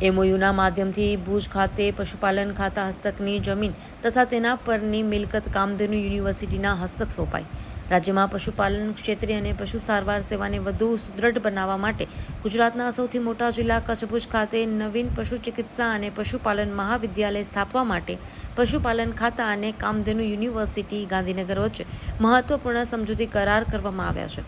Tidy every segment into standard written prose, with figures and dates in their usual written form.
એમઓયુના માધ્યમથી ભુજ ખાતે પશુપાલન ખાતા હસ્તકની જમીન તથા તેના પરની મિલકત કામધેનુ યુનિવર્સિટીના હસ્તક સોંપાઈ. રાજ્યમાં પશુપાલન ક્ષેત્રે અને પશુ સારવાર સેવાને વધુ સુદૃઢ બનાવવા માટે ગુજરાતના સૌથી મોટા જિલ્લા કચ્છ ભુજ ખાતે નવીન પશુ ચિકિત્સા અને પશુપાલન મહાવિદ્યાલય સ્થાપવા માટે પશુપાલન ખાતા અને કામધેનુ યુનિવર્સિટી ગાંધીનગર વચ્ચે મહત્વપૂર્ણ સમજૂતી કરાર કરવામાં આવ્યા છે.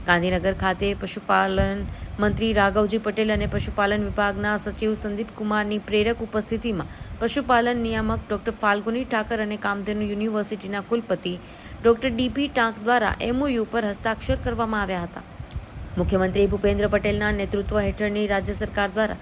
ગાંધીનગર ખાતે પશુપાલન મંત્રી રાઘવજી પટેલ અને પશુપાલન વિભાગના સચિવ સંદીપ કુમારની પ્રેરક ઉપસ્થિતિમાં પશુપાલન નિયામક ડોક્ટર ફાલ્ગુની ઠાકર અને કામધેનુ યુનિવર્સિટીના કુલપતિ ડોક્ટર ડીપી ટાંક દ્વારા એમઓયુ પર હસ્તાક્ષર કરવામાં આવ્યા હતા. મુખ્યમંત્રી ભૂપેન્દ્ર પટેલના નેતૃત્વ હેઠળની રાજ્ય સરકાર દ્વારા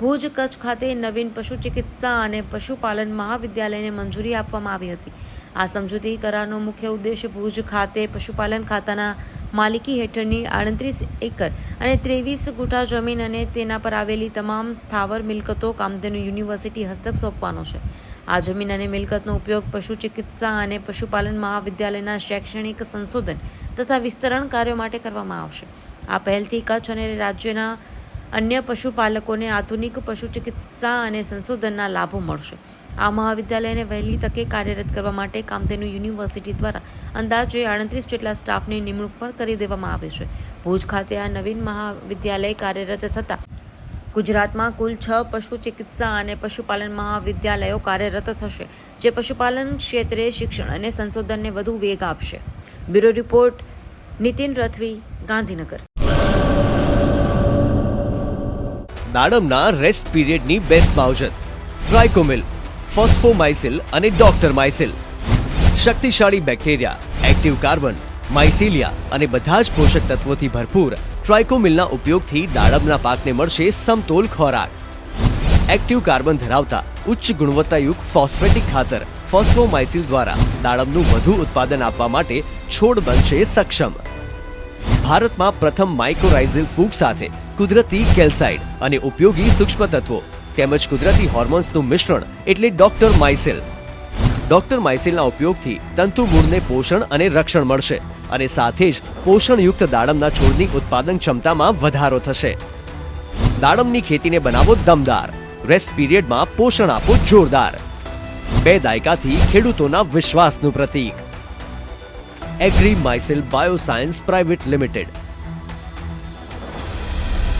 ભુજ કચ્છ ખાતે નવીન પશુ ચિકિત્સા અને પશુપાલન મહાવિદ્યાલયને મંજૂરી આપવામાં આવી હતી. આ સમજૂતી કરારનો મુખ્ય ઉદ્દેશ ભુજ ખાતે પશુપાલન ખાતાના માલિકી હેઠળની 38 એકર અને 23 ગુઠા જમીન અને તેના પર આવેલી તમામ સ્થાવર મિલકતો કામધેનુ યુનિવર્સિટી હસ્તક સોંપવાનો છે. આ જમીન અને મિલકતનો ઉપયોગ પશુ ચિકિત્સા અને પશુપાલન મહાવિદ્યાલયના શૈક્ષણિક સંશોધન તથા વિસ્તરણ કાર્યો માટે કરવામાં આવશે. આ પહેલથી કચ્છ અને રાજ્યના અન્ય પશુપાલકોને આધુનિક પશુ ચિકિત્સા અને સંશોધનના લાભો મળશે. આ મહાવિદ્યાલયને વહેલી તકે કાર્યરત કરવા માટે કામધેનુ યુનિવર્સિટી દ્વારા અંદાજે 38 જેટલા સ્ટાફની નિમણૂક પણ કરી દેવામાં આવી છે. ભુજ ખાતે આ નવીન મહાવિદ્યાલય કાર્યરત થતાં ગુજરાતમાં કુલ 6 પશુ ચિકિત્સા અને પશુપાલન મહાવિદ્યાલયો કાર્યરત થશે, જે પશુપાલન ક્ષેત્રે શિક્ષણ અને સંશોધનને વધુ વેગ આપશે. Bureau report, Nitin Rathvi, Gandhinagar. દાડમના રેસ્ટ પીરિયડની બેસ્ટ માવજત ટ્રાઇકોમિલ, ફોસ્ફોમાઇસિલ અને ડોક્ટર માઇસિલ. શક્તિશાળી બેક્ટેરિયા, એક્ટિવ કાર્બન, માઇસિલિયા અને બધા જ પોષક તત્વોથી ભરપૂર ટ્રાઇકોમિલના ઉપયોગથી દાડમના પાકને મળશે સમતોલ ખોરાક. એક્ટિવ કાર્બન ધરાવતા ઉચ્ચ ગુણવત્તાયુક્ત ફોસ્ફેટિક ખાતર ફોસ્ફોમાઇસિલ દ્વારા દાડમનું વધુ ઉત્પાદન આપવા માટે છોડ બનશે સક્ષમ. ભારતમાં પ્રથમ માઇક્રોરાઇઝલ ફૂગ સાથે કુદરતી કેલ્સાઇડ અને ઉપયોગી સૂક્ષ્મ તત્વો તેમજ કુદરતી હોર્મોન્સનું મિશ્રણ એટલે ડોક્ટર માઇસિલ. ડોક્ટર માઇસિલના ઉપયોગથી તંતુમૂળને પોષણ અને રક્ષણ મળશે અને સાથે જ પોષણયુક્ત દાડમના છોડની ઉત્પાદન ક્ષમતામાં વધારો થશે. દાડમની ખેતીને બનાવો દમદાર, રેસ્ટ પીરિયડમાં પોષણ આપો જોરદાર. 2 દાયકાથી ખેડૂતોના વિશ્વાસનું પ્રતીક. Agri mycil bioscience private limited.